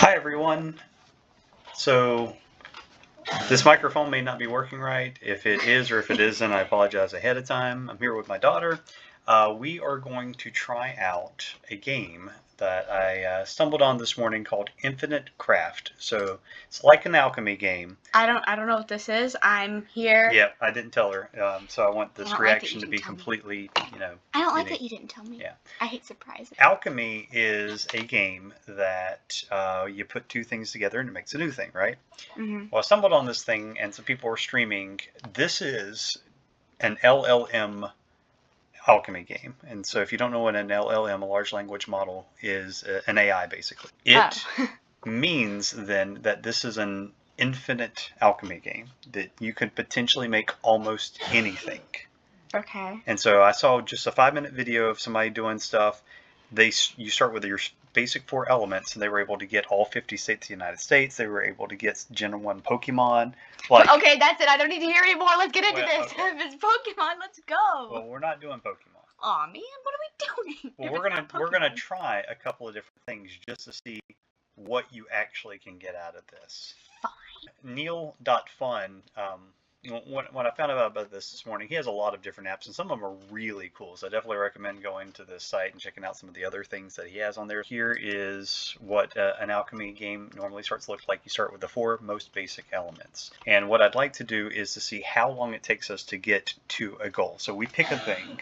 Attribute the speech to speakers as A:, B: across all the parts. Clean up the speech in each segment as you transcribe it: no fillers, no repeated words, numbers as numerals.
A: Hi everyone. So this microphone may not be working right. If it is or if it isn't, I apologize ahead of time. I'm here with my daughter. We are going to try out a game that I stumbled on this morning called Infinite Craft. So it's like an alchemy game.
B: I don't know what this is. I'm here.
A: Yep, I didn't tell her. So I want this reaction to be completely,
B: I don't like that you didn't tell me.
A: Yeah.
B: I hate surprises.
A: Alchemy is a game that you put two things together and it makes a new thing, right?
B: Mm-hmm.
A: Well, I stumbled on this thing and some people were streaming. This is an LLM alchemy game. And so if you don't know what an LLM, a large language model, is, an AI basically. It means then that this is an infinite alchemy game, that you could potentially make almost anything.
B: Okay.
A: And so I saw just a 5-minute video of somebody doing stuff. You start with your basic 4 elements, and they were able to get all 50 states of the United States. They were able to get Gen 1 Pokemon.
B: Okay, that's it. I don't need to hear anymore. Let's get into this.
A: Okay.
B: If it's Pokemon, let's go.
A: Well, we're not doing Pokemon.
B: Aw, man, what are we doing?
A: Well, we're gonna try a couple of different things just to see what you actually can get out of this.
B: Fine.
A: Neil.fun. When I found out about this morning, he has a lot of different apps, and some of them are really cool. So I definitely recommend going to this site and checking out some of the other things that he has on there. Here is what an alchemy game normally starts to look like. You start with the 4 most basic elements. And what I'd like to do is to see how long it takes us to get to a goal. So we pick a thing,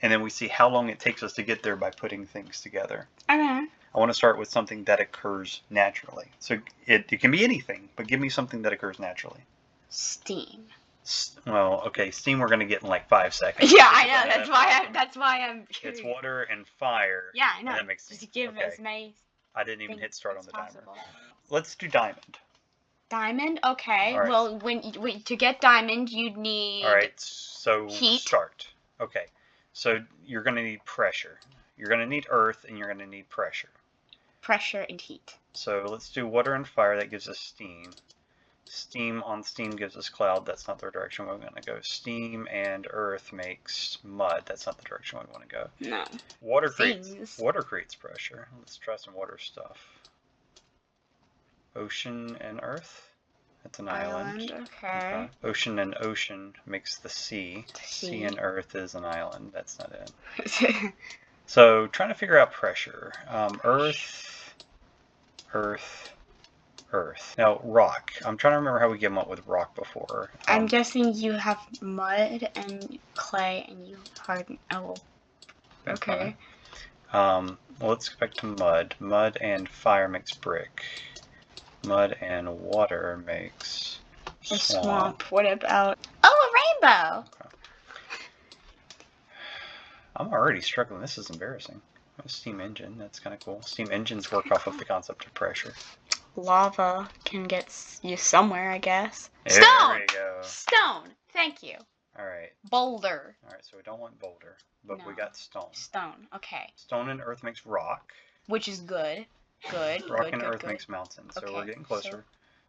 A: and then we see how long it takes us to get there by putting things together.
B: Okay.
A: I want to start with something that occurs naturally. So it can be anything, but give me something that occurs naturally.
B: Steam.
A: Well, okay, steam we're gonna get in like 5 seconds.
B: Yeah, I know. That's why I'm curious.
A: It's water and fire.
B: Yeah, I know.
A: That makes sense.
B: Just give as many.
A: I didn't even hit start on the
B: possible.
A: timer. Let's do diamond.
B: Diamond. Okay.
A: Right.
B: Well, to get diamond, you'd need.
A: All right. So
B: heat.
A: Start. Okay. So you're gonna need pressure. You're gonna need earth, and you're gonna need pressure.
B: Pressure and heat.
A: So let's do water and fire. That gives us steam. Steam on steam gives us cloud. That's not the direction we're going to go. Steam and earth makes mud. That's not the direction we want to go.
B: No.
A: Water creates pressure. Let's try some water stuff. Ocean and earth. That's an island.
B: Okay.
A: Ocean and ocean makes the sea. Sea and earth is an island. That's not it. So trying to figure out pressure. Earth. Now, rock. I'm trying to remember how we came up with rock before.
B: I'm guessing you have mud and clay and you harden. Oh, okay.
A: Well, let's go back to mud. Mud and fire makes brick. Mud and water makes
B: a swamp. What about? Oh, a rainbow. Okay.
A: I'm already struggling. This is embarrassing. A steam engine. That's kind of cool. Steam engines work off of the concept of pressure.
B: Lava can get you somewhere, I guess.
A: There
B: Stone!
A: You go.
B: Stone! Thank you.
A: Alright.
B: Boulder.
A: Alright, so we don't want boulder, but we got stone.
B: Stone, okay.
A: Stone and earth makes rock.
B: Which is good. Good.
A: Rock and earth makes mountain, so we're getting closer.
B: So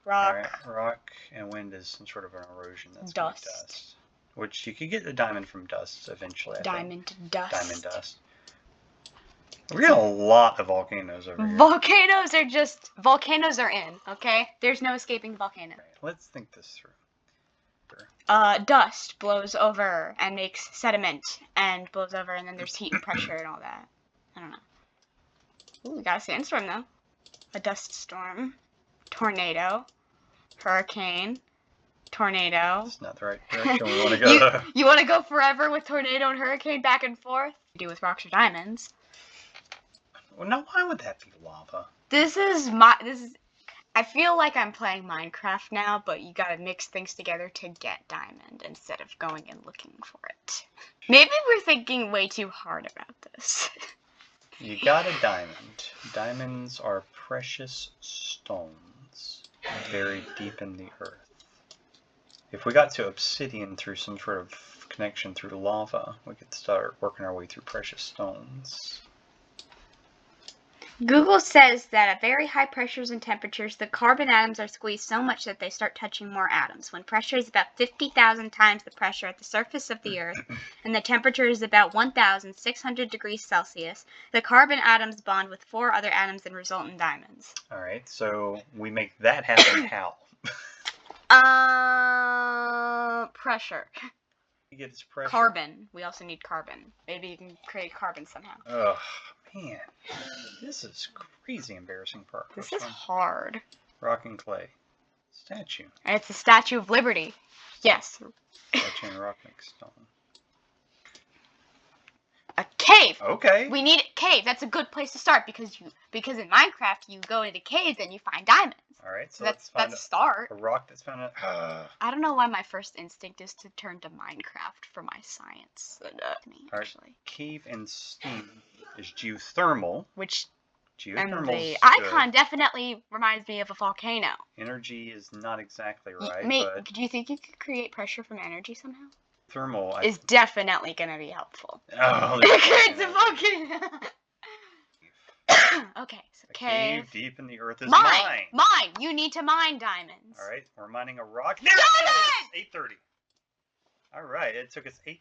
B: rock.
A: Alright, rock and wind is some sort of an erosion. That's dust. Which you could get a diamond from dust eventually.
B: Diamond dust.
A: Diamond dust. We got a lot of volcanoes over here.
B: Volcanoes are in, okay? There's no escaping volcano.
A: Right, let's think this through.
B: Dust blows over and makes sediment and blows over, and then there's heat and pressure and all that. I don't know. Ooh, we got a sandstorm though. A dust storm. Tornado. Hurricane. Tornado.
A: That's not the right direction we want to go.
B: You want to go forever with tornado and hurricane back and forth? Do with rocks or diamonds.
A: Well, now why would that be lava?
B: I feel like I'm playing Minecraft now, but you gotta mix things together to get diamond instead of going and looking for it. Maybe we're thinking way too hard about this.
A: You got a diamond. Diamonds are precious stones buried deep in the earth. If we got to obsidian through some sort of connection through lava, we could start working our way through precious stones.
B: Google says that at very high pressures and temperatures, the carbon atoms are squeezed so much that they start touching more atoms. When pressure is about 50,000 times the pressure at the surface of the Earth, and the temperature is about 1,600 degrees Celsius, the carbon atoms bond with 4 other atoms and result in diamonds.
A: All right, so we make that happen how?
B: Pressure.
A: You get this pressure.
B: Carbon. We also need carbon. Maybe you can create carbon somehow.
A: Oh, man. This is crazy embarrassing part.
B: This is hard.
A: Rock and clay. Statue.
B: And it's the Statue of Liberty. Yes.
A: Statue and rock mix stone.
B: A cave.
A: Okay.
B: We need a cave. That's a good place to start because in Minecraft you go into caves and you find diamonds.
A: All right, so
B: that's a start.
A: A rock that's found in.
B: I don't know why my first instinct is to turn to Minecraft for my science. Actually.
A: Cave and steam is geothermal.
B: Which
A: geothermal.
B: And the icon definitely reminds me of a volcano.
A: Energy is not exactly right.
B: But do you think you could create pressure from energy somehow?
A: Thermal
B: is definitely going to be helpful.
A: Oh,
B: it's a volcano. Okay, so
A: cave deep in the earth is mine.
B: Mine. You need to mine diamonds.
A: All right, we're mining a rock.
B: Diamond!
A: 8:30. All right, it took us 8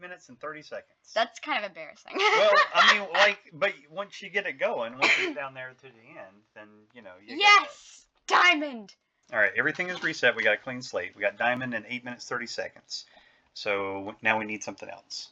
A: minutes and 30 seconds.
B: That's kind of embarrassing.
A: Well, I mean, but once you get it going, once you get down there to the end, then you
B: Yes, diamond.
A: All right, everything is reset. We got a clean slate. We got diamond in 8 minutes 30 seconds. So now we need something else.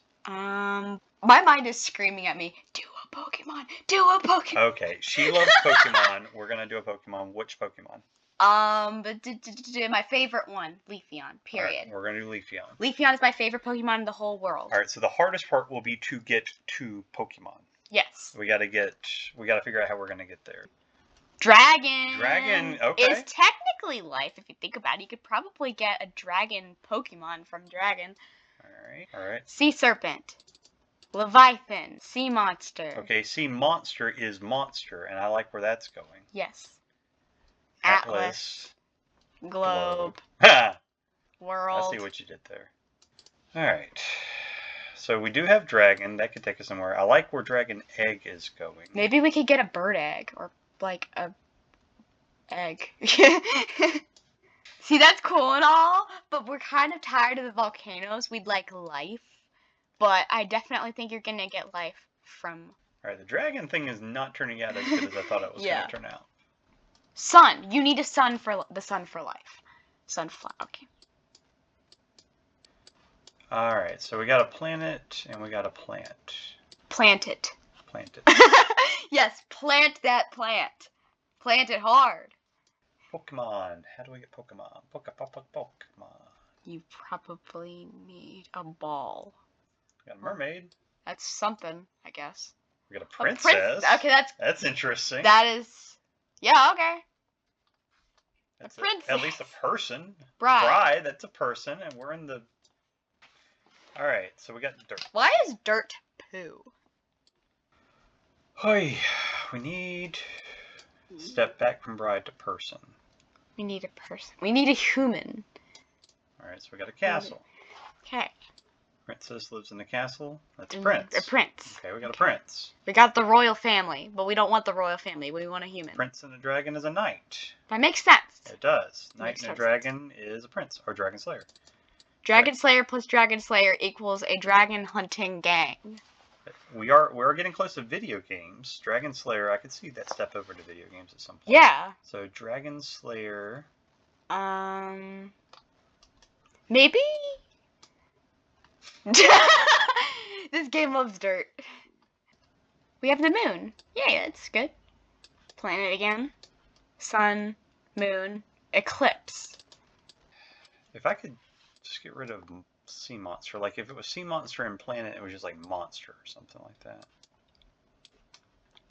B: My mind is screaming at me, do a Pokemon, do a Pokemon.
A: Okay, she loves Pokemon. We're going to do a Pokemon. Which Pokemon?
B: My favorite one, Leafeon, period.
A: Right, we're going to do Leafeon.
B: Leafeon is my favorite Pokemon in the whole world.
A: All right, so the hardest part will be to get to Pokemon.
B: Yes.
A: We got to figure out how we're going to get there.
B: Dragon.
A: Okay.
B: Is technically life, if you think about it. You could probably get a dragon Pokemon from dragon.
A: All right.
B: Sea serpent. Leviathan. Sea monster.
A: Okay, sea monster is monster, and I like where that's going.
B: Yes.
A: Atlas.
B: Globe. World.
A: I see what you did there. All right. So we do have dragon. That could take us somewhere. I like where dragon egg is going.
B: Maybe we could get a bird egg or like a egg. See, that's cool and all, but we're kind of tired of the volcanoes. We'd like life, but I definitely think you're gonna get life from.
A: All right, the dragon thing is not turning out as good as I thought it was gonna turn out.
B: Sun. You need a sun for life. Sunflower. Okay.
A: All right, so we got a planet and we got a plant.
B: Plant it.
A: Plant it.
B: Yes, plant that plant. Plant it hard.
A: Pokemon. How do we get Pokemon? Pokemon.
B: You probably need a ball.
A: We got a mermaid.
B: That's something, I guess.
A: We got a princess.
B: Okay,
A: that's interesting.
B: That is, yeah, okay.
A: That's
B: a princess.
A: At least a person.
B: Bride.
A: That's a person, and we're in the. All right, so we got dirt.
B: Why is dirt poo?
A: Hoi, we need step back from bride to person.
B: We need a person. We need a human.
A: All right, so we got a castle.
B: Okay.
A: Princess lives in the castle. That's a prince.
B: A prince.
A: Okay, we got a prince.
B: We got the royal family, but we don't want the royal family. We want a human.
A: Prince and a dragon is a knight.
B: That makes sense.
A: It does. Knight and a dragon is a prince, or dragon slayer.
B: Dragon Slayer plus Dragon Slayer equals a dragon hunting gang.
A: We're getting close to video games. Dragon Slayer, I could see that step over to video games at some point.
B: Yeah.
A: So Dragon Slayer.
B: Maybe. This game loves dirt. We have the moon. Yeah, that's good. Planet again. Sun, moon, eclipse.
A: If I could just get rid of sea monster, like if it was sea monster and planet, it was just like monster or something like that.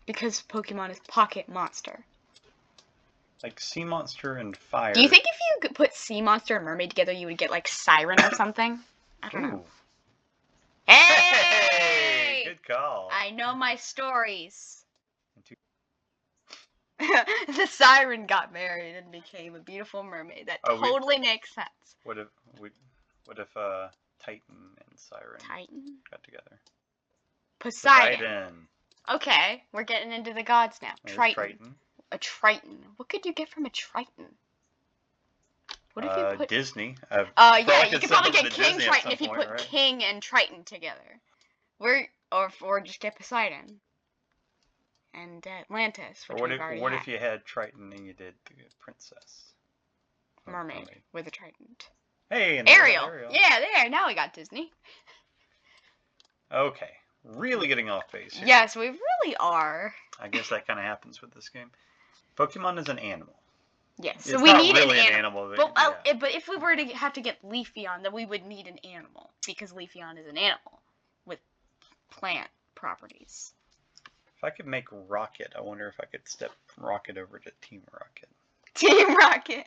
B: Because Pokemon is pocket monster.
A: Like sea monster and fire.
B: Do you think if you could put sea monster and mermaid together, you would get like siren or something? I don't know. Hey!
A: Good call.
B: I know my stories. The siren got married and became a beautiful mermaid. That totally makes sense.
A: What if Titan and Siren
B: Titan
A: got together?
B: Poseidon. Okay, we're getting into the gods now.
A: There's
B: Triton. A Triton. What could you get from a Triton? What if you put
A: Disney.
B: yeah, you could probably
A: something
B: get
A: to
B: King
A: Disney at
B: Triton
A: some
B: if you
A: point,
B: put
A: right?
B: King and Triton together. Or just get Poseidon. And Atlantis,
A: Or
B: which we've already
A: what
B: had.
A: if you had Triton and you did the princess?
B: Mermaid with a trident.
A: Hey, and
B: Ariel. Yeah, there. Now we got Disney.
A: Okay, really getting off base here.
B: Yes, we really are.
A: I guess that kind of happens with this game. Pokemon is an animal.
B: Yes, so
A: It's
B: we
A: not
B: need
A: really
B: an animal.
A: but,
B: But if we were to have to get Leafeon, then we would need an animal because Leafeon is an animal with plant properties.
A: If I could make Rocket, I wonder if I could step Rocket over to Team Rocket.
B: Team Rocket.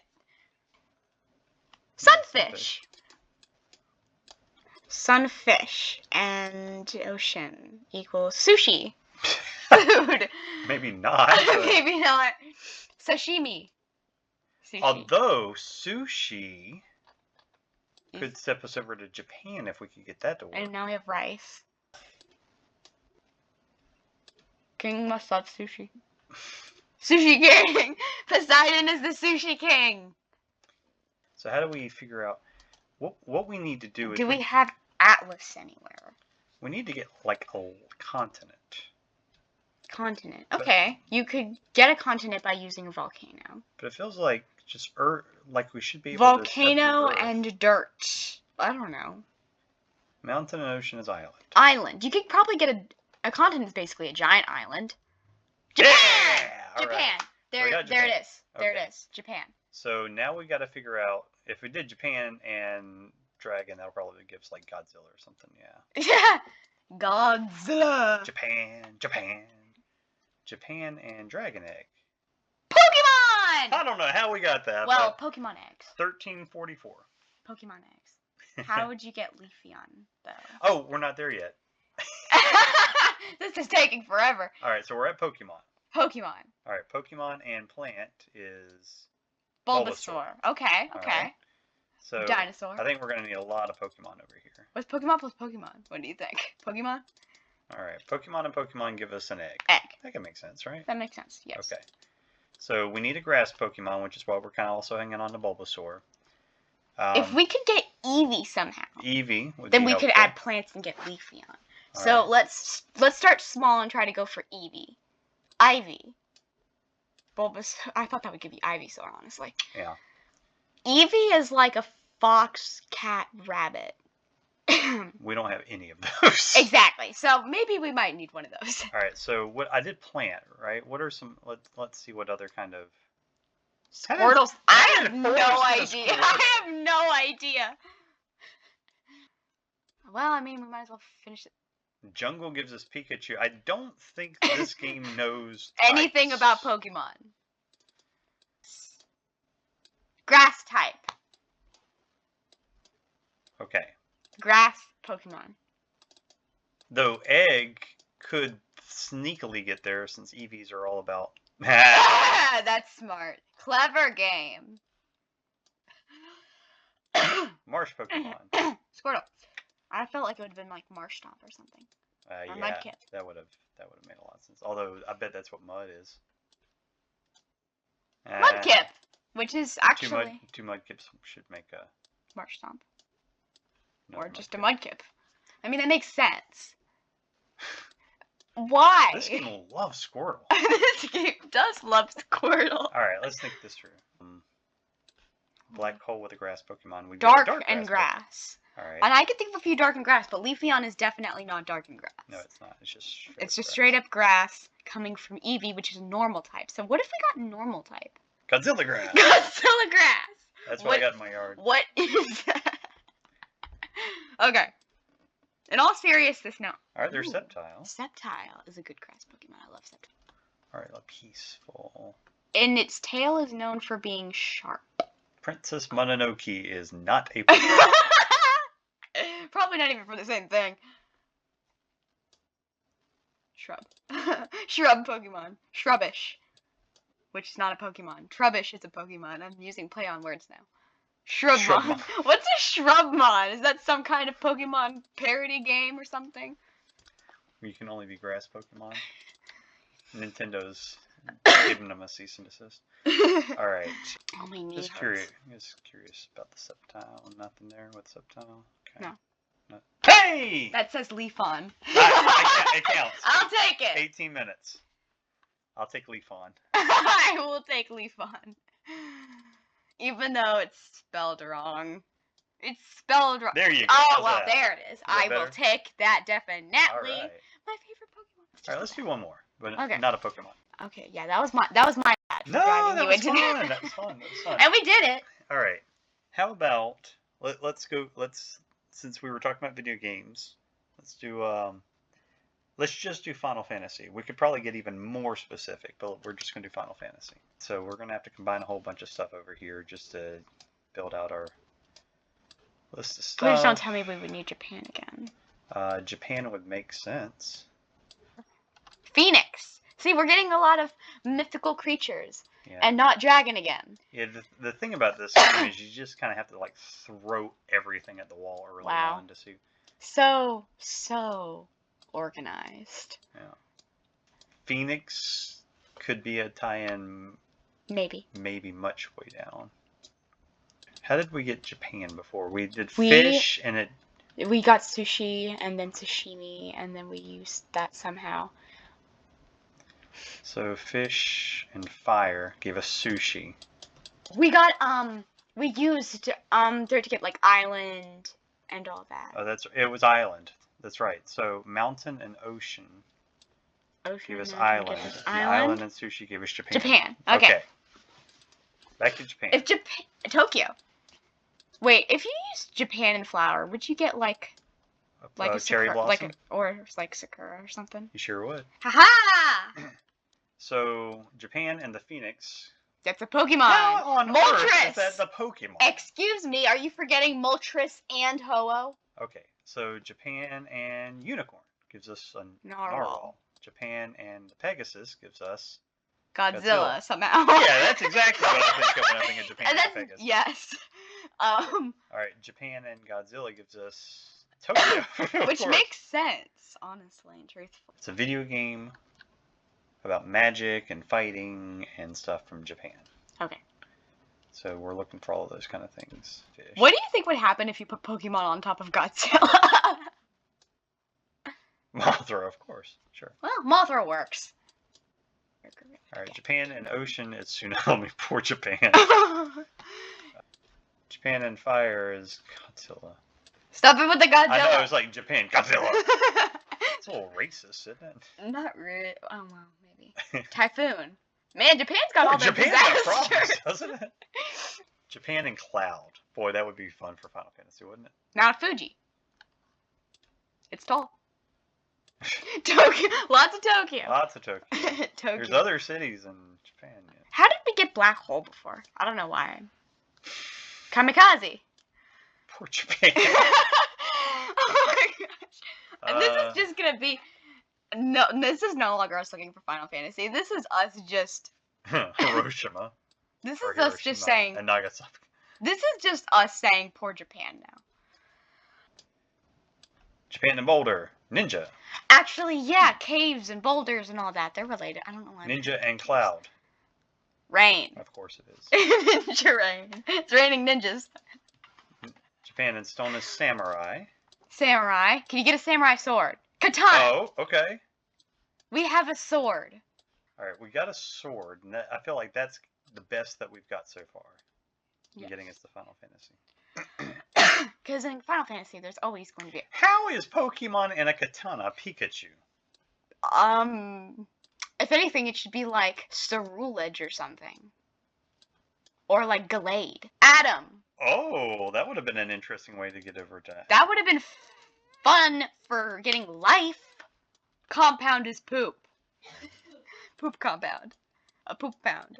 B: Sunfish. Sunfish and ocean equals sushi. Food.
A: Maybe not.
B: Maybe not. Sashimi. Sushi.
A: Although sushi could step us over to Japan if we could get that to work.
B: And now we have rice. King must love sushi. Sushi King! Poseidon is the sushi king!
A: So how do we figure out what we need to do?
B: Do we have Atlas anywhere?
A: We need to get like a continent.
B: Continent. Okay, you could get a continent by using a volcano.
A: But it feels like just like we should be able to step
B: Volcano
A: through Earth.
B: and dirt. I don't know.
A: Mountain and ocean is island.
B: Island. You could probably get a continent is basically a giant island. Japan!
A: Yeah!
B: Japan.
A: Right.
B: There
A: We got
B: it
A: Japan.
B: is. There
A: Okay.
B: it is. Japan.
A: So now we got to figure out if we did Japan and Dragon, that'll probably give us like Godzilla or something. Yeah.
B: Yeah. Godzilla.
A: Japan and Dragon Egg.
B: Pokemon!
A: I don't know how we got that.
B: Well,
A: but
B: Pokemon eggs.
A: 1344.
B: Pokemon eggs. How would you get Leafeon, though?
A: Oh, we're not there yet.
B: This is taking forever.
A: All right, so we're at Pokemon.
B: Pokemon.
A: All right, Pokemon and plant is
B: Bulbasaur. Okay,
A: All
B: okay.
A: right. So
B: Dinosaur.
A: I think we're gonna need a lot of Pokemon over here.
B: What's Pokemon plus Pokemon? What do you think? Pokemon?
A: All right, Pokemon and Pokemon give us an egg.
B: Egg.
A: That can make sense, right?
B: That makes sense, yes.
A: Okay. So we need a grass Pokemon, which is why we're kind of also hanging on to Bulbasaur.
B: If we could get Eevee somehow,
A: Eevee would
B: then
A: be
B: we could
A: helpful.
B: add plants and get Leafeon.
A: All
B: So
A: right.
B: let's start small and try to go for Eevee. Ivy. Bulbasaur. I thought that would give you Ivysaur, honestly.
A: Yeah.
B: Eevee is like a fox, cat, rabbit.
A: We don't have any of those.
B: Exactly. So maybe we might need one of those.
A: All right. So what I did plant, right? What are some? Let's see what other kind of.
B: Squirtles. I have no
A: Forest
B: idea.
A: is
B: I have no idea. Well, I mean, we might as well finish it.
A: Jungle gives us Pikachu. I don't think this game knows
B: Anything
A: types.
B: about Pokemon. Grass type.
A: Okay.
B: Grass Pokemon.
A: Though Egg could sneakily get there since EVs are all about.
B: That's smart. Clever game.
A: Marsh Pokemon.
B: Squirtle. I felt like it would have been like Marshtomp or something. Or
A: Yeah,
B: Mudkip.
A: that would have made a lot of sense. Although I bet that's what mud is.
B: Mudkip, which is actually
A: two Mudkips should make a.
B: Marshtomp.
A: another
B: Or just
A: Mudkip.
B: a Mudkip. I mean, that makes sense. Why?
A: This game loves Squirtle.
B: This game does love Squirtle.
A: All right, let's think this through. Black hole with a grass Pokemon. We
B: Dark
A: dark
B: and grass.
A: All right.
B: And I could think of a few dark and grass, but Leafeon is definitely not dark and grass.
A: No, it's not. It's just.
B: It's just straight up grass coming from Eevee, which is a normal type. So what if we got normal type?
A: Godzilla grass.
B: Godzilla grass.
A: That's what I got in my yard.
B: What is that? Okay. In all seriousness, no.
A: All right, there's
B: Ooh.
A: Sceptile.
B: Sceptile is a good grass Pokemon. I love Sceptile.
A: All right, peaceful.
B: And its tail is known for being sharp.
A: Princess Mononoke is not a Pokemon.
B: Probably not even for the same thing. Shrub. Shrub Pokemon. Shrubbish. Which is not a Pokemon. Trubbish is a Pokemon. I'm using play on words now. Shrubmon.
A: Shrubmon.
B: What's a Shrubmon? Is that some kind of Pokemon parody game or something?
A: You can only be grass Pokemon. Nintendo's giving them a cease and desist. All right.
B: Only me.
A: Just curious about the Sceptile. Nothing there with Sceptile. Okay.
B: No.
A: Hey!
B: That says Leafeon.
A: It counts.
B: I'll take it.
A: 18 minutes. I'll take Leafeon.
B: I will take Leafeon. Even though it's spelled wrong. It's spelled wrong.
A: There you go.
B: Oh,
A: How's
B: well,
A: that?
B: there it is. I will take that definitely.
A: All right.
B: My favorite Pokemon.
A: All right, let's do one more, but
B: Okay.
A: not a Pokemon.
B: Okay, yeah, that was my bad.
A: No, that was fun. That was fun.
B: And we did it.
A: All right. How about let's since we were talking about video games, let's just do Final Fantasy. We could probably get even more specific, but we're just gonna do Final Fantasy. So we're gonna have to combine a whole bunch of stuff over here just to build out our list of stuff.
B: Please don't tell me we would need Japan again.
A: Japan would make sense.
B: Phoenix. See, we're getting a lot of mythical creatures.
A: Yeah.
B: And not dragon again.
A: Yeah, the thing about this game is you just kind of have to like throw everything at the wall early on to see.
B: So organized.
A: Yeah. Phoenix could be a tie-in.
B: Maybe
A: much way down. How did we get Japan before? We did fish and it.
B: We got sushi and then sashimi and then we used that somehow.
A: So fish and fire gave us sushi.
B: We got we used there to get like island and all that.
A: Oh, it was island. That's right. So mountain and ocean gave us island. Island and sushi gave us Japan.
B: Japan. Okay.
A: Back to Japan.
B: If Japan, Tokyo. Wait, if you used Japan and flower, would you get like a
A: cherry
B: sakura,
A: blossom,
B: or like sakura or something?
A: You sure would.
B: Haha!
A: So Japan and the Phoenix.
B: That's a Pokemon.
A: How on
B: Moltres.
A: earth is that the Pokemon?
B: Excuse me, are you forgetting Moltres and Ho-Oh?
A: Okay, so Japan and Unicorn gives us a
B: Narwhal.
A: Japan and the Pegasus gives us
B: Godzilla somehow.
A: Yeah, that's exactly what I think of when I think of Japan and the Pegasus.
B: Yes.
A: All right, Japan and Godzilla gives us Tokyo.
B: Which makes sense, honestly and truthfully.
A: It's a video game about magic and fighting and stuff from Japan. Okay. So we're looking for all of those kind of things. Fish.
B: What do you think would happen if you put Pokemon on top of Godzilla?
A: Mothra, of course. Sure.
B: Well, Mothra works.
A: All right, Japan and ocean is tsunami. Poor Japan. Japan and fire is Godzilla.
B: Stop it with the Godzilla.
A: I know, it was like Japan, Godzilla. It's a little racist, isn't it?
B: Not really. Oh, well, maybe. Typhoon. Man, Japan's got all the
A: Japan's
B: disasters.
A: got problems, doesn't it? Japan and Cloud. Boy, that would be fun for Final Fantasy, wouldn't it?
B: Mount Fuji. It's tall. Tokyo. Lots of Tokyo.
A: Lots of Tokyo.
B: Tokyo.
A: There's other cities in Japan. Yeah.
B: How did we get Black Hole before? I don't know why. Kamikaze.
A: Poor Japan.
B: Oh my gosh. This is just gonna be no. This is no longer us looking for Final Fantasy. This is us just.
A: Hiroshima.
B: This is us just saying.
A: And Nagasaki.
B: This is just us saying poor Japan now.
A: Japan and Boulder. Ninja.
B: Actually, yeah, caves and boulders and all that. They're related. I don't know why.
A: Ninja and Cloud.
B: Rain.
A: Of course it is.
B: Ninja rain. It's raining ninjas.
A: Japan and Stone is Samurai.
B: Samurai. Can you get a samurai sword? Katana.
A: Oh, okay.
B: We have a sword.
A: All right, we got a sword, and I feel like that's the best that we've got so far. Yes. Getting us to Final Fantasy.
B: Because in Final Fantasy, there's always going to be.
A: How is Pokemon and a katana Pikachu?
B: If anything, it should be like Cerulege or something, or like Gallade. Adam.
A: Oh, that would have been an interesting way to get over to.
B: That would have been fun for getting life. Compound is poop. Poop compound. A poop pound.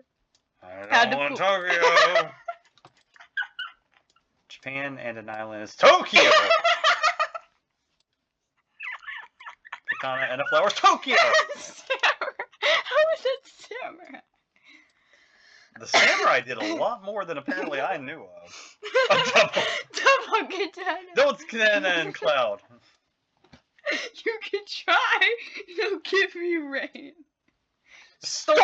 A: I don't want Tokyo. Japan and an island is Tokyo. Katana and a flower is Tokyo.
B: How is it samurai?
A: The samurai did a lot more than apparently I knew of.
B: Double katana.
A: Double katana and Cloud.
B: You can try. It'll give me rain.
A: Storm!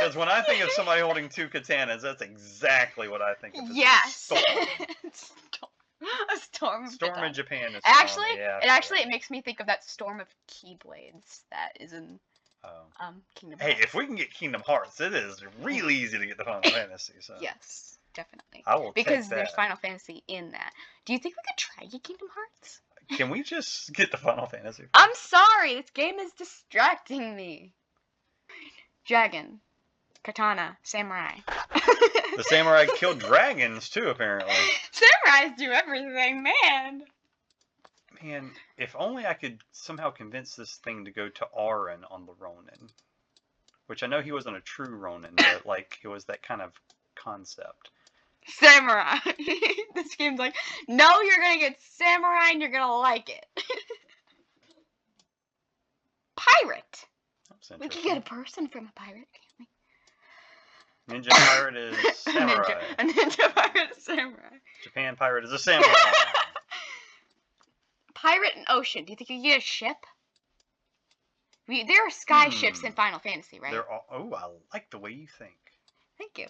A: Because when I think of somebody holding two katanas, that's exactly what I think of.
B: Yes.
A: Storm.
B: A storm.
A: Storm in Japan is
B: actually,
A: yeah,
B: it makes me think of that storm of Keyblades that is in Kingdom Hearts.
A: Hey, if we can get Kingdom Hearts, it is really easy to get the Final Fantasy. So.
B: Yes, definitely.
A: I will
B: because
A: take that.
B: There's Final Fantasy in that. Do you think we could try get Kingdom Hearts?
A: Can we just get the Final Fantasy?
B: I'm sorry, this game is distracting me. Dragon, katana, samurai.
A: The samurai killed dragons too, apparently.
B: Samurais do everything, man.
A: Man, if only I could somehow convince this thing to go to Auron on the Ronin. Which I know he wasn't a true Ronin, but like it was that kind of concept.
B: Samurai. This game's like, no, you're gonna get samurai and you're gonna like it. Pirate. We can get a person from a pirate, can't we?
A: Ninja pirate is samurai.
B: A ninja pirate is samurai.
A: Japan pirate is a samurai.
B: Pirate and ocean. Do you think you can get a ship? There are sky ships in Final Fantasy, right?
A: Oh, I like the way you think.
B: Thank you.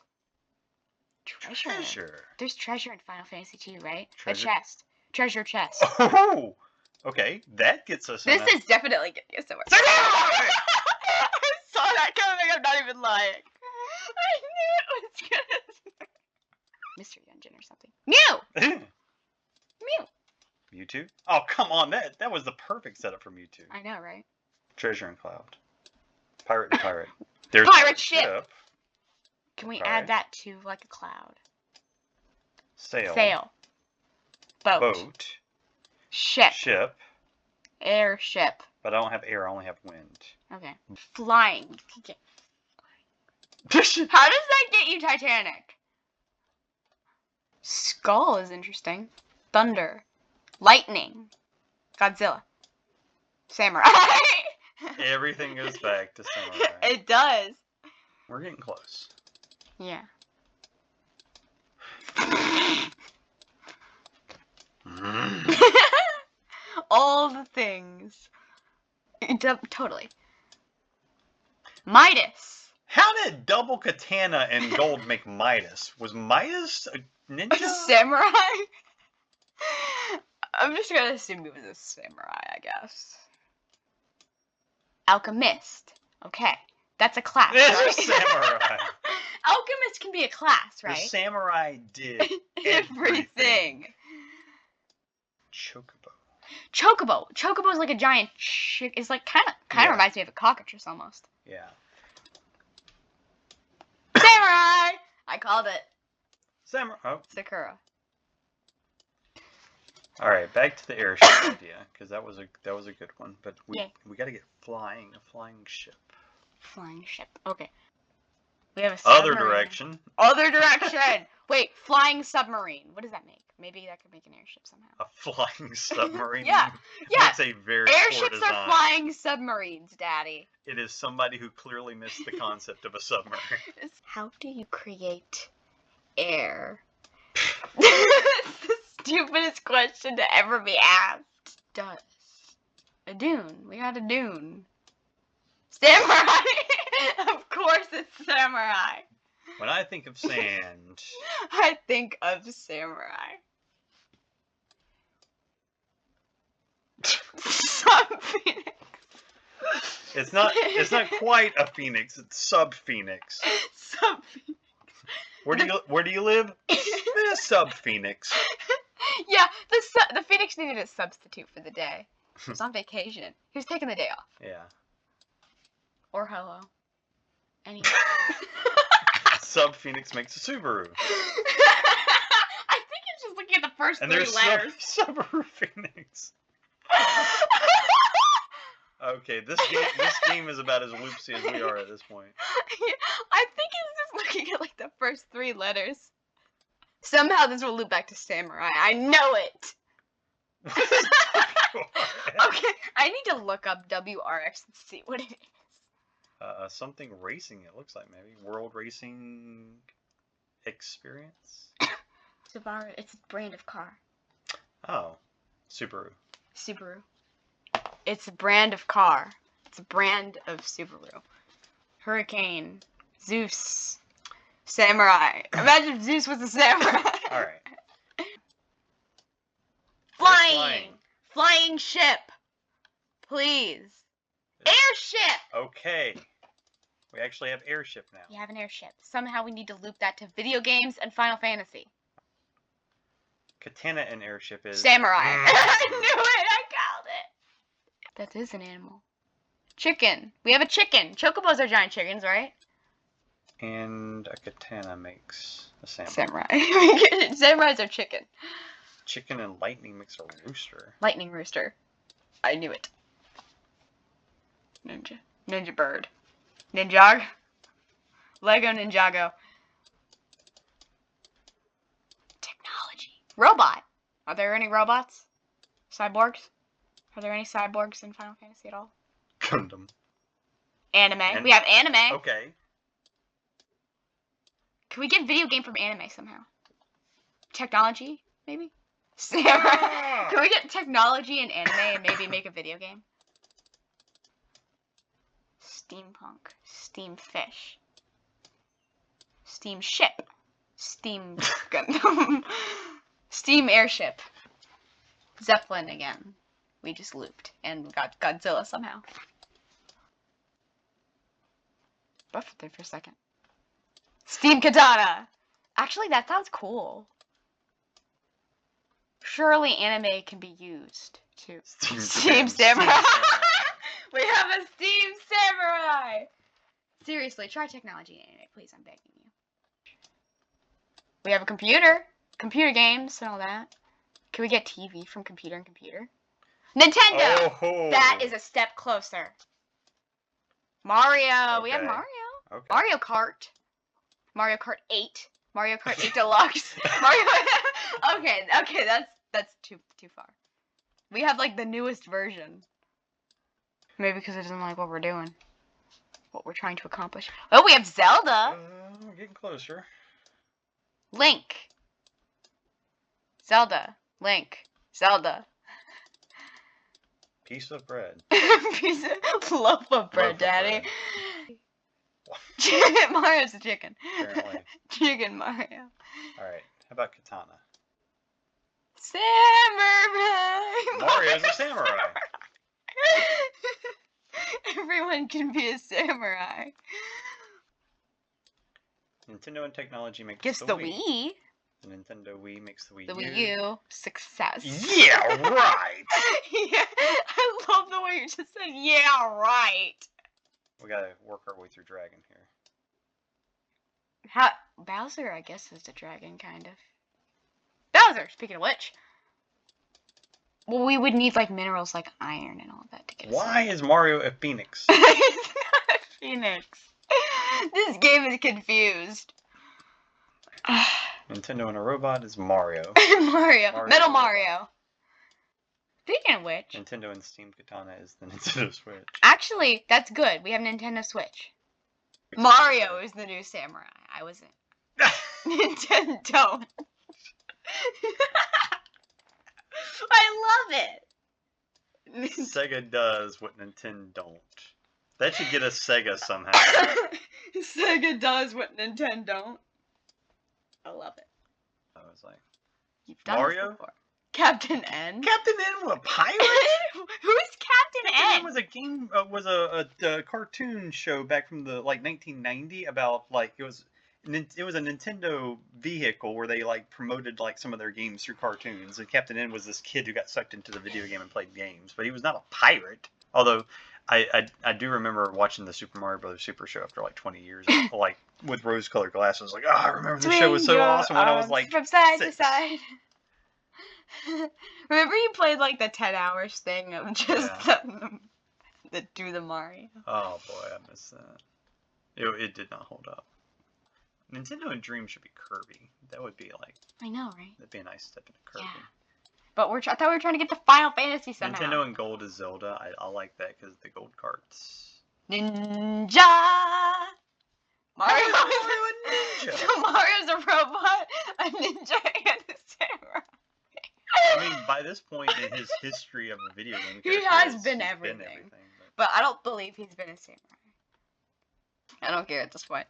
B: Treasure. There's treasure in Final Fantasy too, right?
A: Treasure?
B: A chest. Treasure chest.
A: Oh! Okay, that gets us
B: This is definitely getting us somewhere. I saw that coming, I'm not even lying. I knew it was gonna... Mystery Dungeon or something. Mew! Mew.
A: Mewtwo? Oh, come on, that was the perfect setup for Mewtwo.
B: I know, right?
A: Treasure and Cloud. Pirate and pirate. There's
B: Pirate ship! Can we add that to, like, a cloud?
A: Sail.
B: Boat. Ship. Airship.
A: But I don't have air, I only have wind.
B: Okay. Flying. How does that get you Titanic? Skull is interesting. Thunder. Lightning. Godzilla. Samurai.
A: Everything goes back to samurai.
B: It does.
A: We're getting close.
B: Yeah. All the things. Totally. Midas.
A: How did double katana and gold make Midas? Was Midas a ninja?
B: A samurai? I'm just gonna assume he was a samurai, I guess. Alchemist. Okay. That's a class,
A: It's
B: right?
A: a samurai.
B: Alchemist can be a class, right?
A: The samurai did
B: everything.
A: Chocobo.
B: Chocobo is like a giant it's like kind of reminds me of a cockatrice almost.
A: Yeah.
B: Samurai! I called it.
A: Samurai. Oh.
B: Sakura.
A: All right, back to the airship idea because that was a good one, but we got to get a flying ship.
B: Flying ship. Okay. We have a submarine.
A: Other direction.
B: Wait, flying submarine. What does that make? Maybe that could make an airship somehow.
A: A flying submarine.
B: Yeah.
A: That's a very
B: airships
A: poor design.
B: are flying submarines, Daddy.
A: It is somebody who clearly missed the concept of a submarine.
B: How do you create air? It's the stupidest question to ever be asked. Dust. A dune. We got a dune. Samurai! Of course it's samurai.
A: When I think of sand,
B: I think of samurai. Sub-phoenix.
A: It's not quite a phoenix, it's sub-phoenix.
B: Sub-phoenix.
A: Where do you live? Sub-phoenix.
B: Yeah, the phoenix needed a substitute for the day. He was on vacation. He was taking the day off.
A: Yeah.
B: Or hello. Anyway.
A: Sub-phoenix makes a Subaru.
B: I think it's just looking at the first three letters.
A: Subaru Phoenix. Okay, this game is about as loopsy as we are at this point.
B: I think it's just looking at like the first three letters. Somehow this will loop back to samurai. I know it. Okay, I need to look up WRX and see what it is.
A: Something racing, it looks like maybe. World Racing Experience?
B: Subaru. It's a brand of car.
A: Oh, Subaru.
B: Subaru. It's a brand of car. It's a brand of Subaru. Hurricane. Zeus. Samurai. Imagine if Zeus was a samurai.
A: All right.
B: Flying. Flying ship. Please. Airship.
A: Okay. We actually have airship now.
B: We have an airship. Somehow we need to loop that to video games and Final Fantasy.
A: Katana and airship is...
B: Samurai. I knew it. I called it. That is an animal. Chicken. We have a chicken. Chocobos are giant chickens, right?
A: And a katana makes a samurai.
B: Samurai. Samurais are chicken.
A: Chicken and lightning makes a rooster.
B: Lightning rooster. I knew it. Ninja. Ninja bird. Ninjog. Lego Ninjago. Technology. Robot. Are there any robots? Cyborgs? Are there any cyborgs in Final Fantasy at all?
A: Gundam.
B: Anime. We have anime.
A: Okay.
B: Can we get video game from anime somehow? Technology, maybe? Can we get technology and anime and maybe make a video game? Steampunk. Steam fish. Steam ship. Steam Gundam. Steam airship. Zeppelin again. We just looped and we got Godzilla somehow. Buffered there for a second. Steam katana. Actually, that sounds cool. Surely anime can be used to Steam Samurai. We have a Steam Samurai. Seriously, try technology in anime, please. I'm begging you. We have a computer, computer games, and all that. Can we get TV from computer and computer? Nintendo.
A: Oh.
B: That is a step closer. Mario.
A: Okay.
B: We have Mario.
A: Okay.
B: Mario Kart. Mario Kart 8. Mario Kart 8 Deluxe. Mario. Okay, that's too far. We have like the newest version. Maybe because it doesn't like what we're doing. What we're trying to accomplish. Oh, we have Zelda.
A: We're getting closer.
B: Link. Zelda. Link. Zelda.
A: Piece of bread.
B: Piece of loaf of bread, Daddy. Mario's a chicken.
A: Apparently.
B: Chicken Mario.
A: Alright, how about katana?
B: Samurai.
A: Mario's a samurai.
B: Everyone can be a samurai.
A: Nintendo and technology makes
B: Gives the Wii.
A: The Nintendo Wii makes the Wii
B: The
A: U.
B: Wii U. Success.
A: Yeah, right!
B: Yeah, I love the way you just said, yeah, right.
A: We gotta work our way through Dragon here.
B: Bowser, I guess, is the dragon, kind of. Bowser, speaking of which. Well, we would need, like, minerals like iron and all that to get us.
A: Why is Mario a phoenix?
B: He's not a phoenix. This game is confused.
A: Nintendo and a robot is Mario.
B: Mario. Metal Mario. Speaking of which.
A: Nintendo and Steam Katana is the Nintendo Switch.
B: Actually, that's good. We have Nintendo Switch. Mario is the new samurai. I wasn't. Nintendo. I love it.
A: Sega does what Nintendo don't. That should get us Sega somehow.
B: Sega does what Nintendo don't. I love it.
A: I was like,
B: You've done
A: Mario?
B: this before. Captain N.
A: Captain N was a pirate?
B: Who's Captain N?
A: It was a game. Was a cartoon show back from the 1990 about it was a Nintendo vehicle where they promoted some of their games through cartoons. And Captain N was this kid who got sucked into the video game and played games, but he was not a pirate. Although I do remember watching the Super Mario Brothers Super Show after 20 years, with rose-colored glasses. I remember the show was so awesome when I was
B: from side
A: 6.
B: to side. Remember you played the 10 hours thing of just do the Mario.
A: Oh boy, I missed that. It did not hold up. Nintendo and Dream should be Kirby. That would be
B: I know, right?
A: that'd be a nice step into Kirby.
B: Yeah. But I thought we were trying to get to Final Fantasy somehow.
A: Nintendo and Gold is Zelda. I like that because the gold carts.
B: Ninja. Mario
A: Mario a ninja.
B: So Mario's a robot, a ninja, and
A: I mean, by this point in his history of a video game
B: He
A: character,
B: has
A: he's
B: been
A: been
B: everything.
A: but-
B: But I don't believe he's been a samurai. I don't care at this point.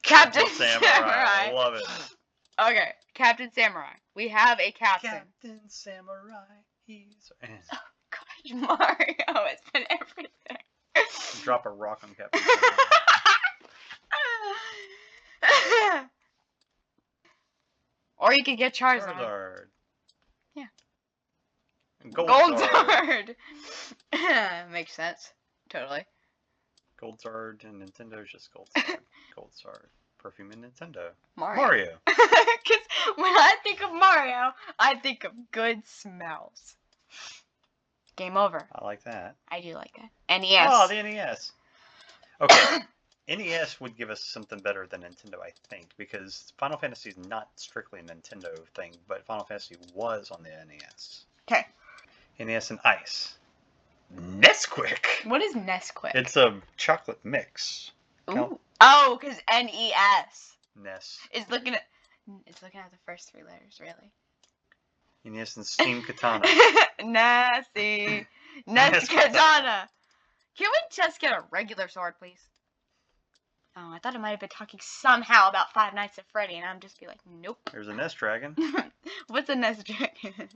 B: Captain Samurai.
A: I love it.
B: Okay, Captain Samurai. We have a captain.
A: Captain Samurai, he's...
B: Gosh, Mario has been everything.
A: Drop a rock on Captain Samurai.
B: Or you could get Charizard.
A: Charizard.
B: Yeah.
A: Goldzard.
B: Makes sense. Totally.
A: Goldzard and Nintendo is just Goldzard. Goldzard. Perfume and Nintendo.
B: Mario. Because when I think of Mario, I think of good smells. Game over.
A: I like that.
B: I do like that. NES.
A: Oh, the NES. Okay. NES would give us something better than Nintendo, I think, because Final Fantasy is not strictly a Nintendo thing, but Final Fantasy was on the NES.
B: Okay.
A: NES and Ice. Nesquik.
B: What is Nesquik?
A: It's a chocolate mix.
B: Ooh. Oh, because NES.
A: Ness.
B: It's looking at the first three letters, really.
A: NES and Steam Katana.
B: Nessie. Ness Katana. Can we just get a regular sword, please? Oh, I thought it might have been talking somehow about Five Nights at Freddy, and I'm just be like, nope.
A: There's a Nest Dragon.
B: What's a Nest Dragon?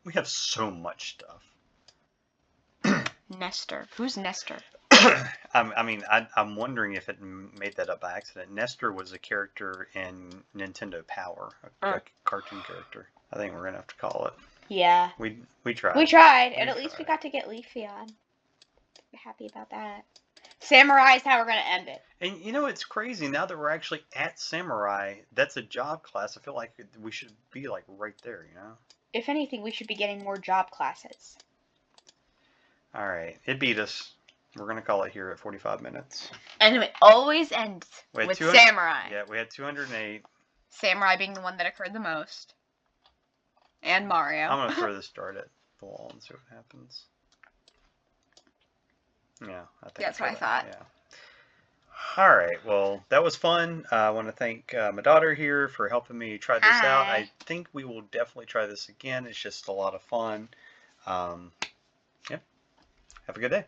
A: We have so much stuff.
B: Nestor. Who's Nestor?
A: I'm wondering if it made that up by accident. Nestor was a character in Nintendo Power, a cartoon character. I think we're gonna have to call it.
B: Yeah.
A: We tried.
B: We tried, and at least we got to get Leafeon. Happy about that. Samurai is how we're gonna end it.
A: And you know, it's crazy now that we're actually at Samurai. That's a job class. I feel like we should be like right there, you know.
B: If anything, we should be getting more job classes.
A: All right, it beat us. We're gonna call it here at 45 minutes.
B: And it always ends with Samurai.
A: Yeah, we had 208.
B: Samurai being the one that occurred the most. And Mario.
A: I'm gonna throw this dart at the wall and see what happens. Yeah, I think
B: that's what I thought.
A: Yeah. All right, well, that was fun. I want to thank my daughter here for helping me try this out. I think we will definitely try this again. It's just a lot of fun. Yeah. Have a good day.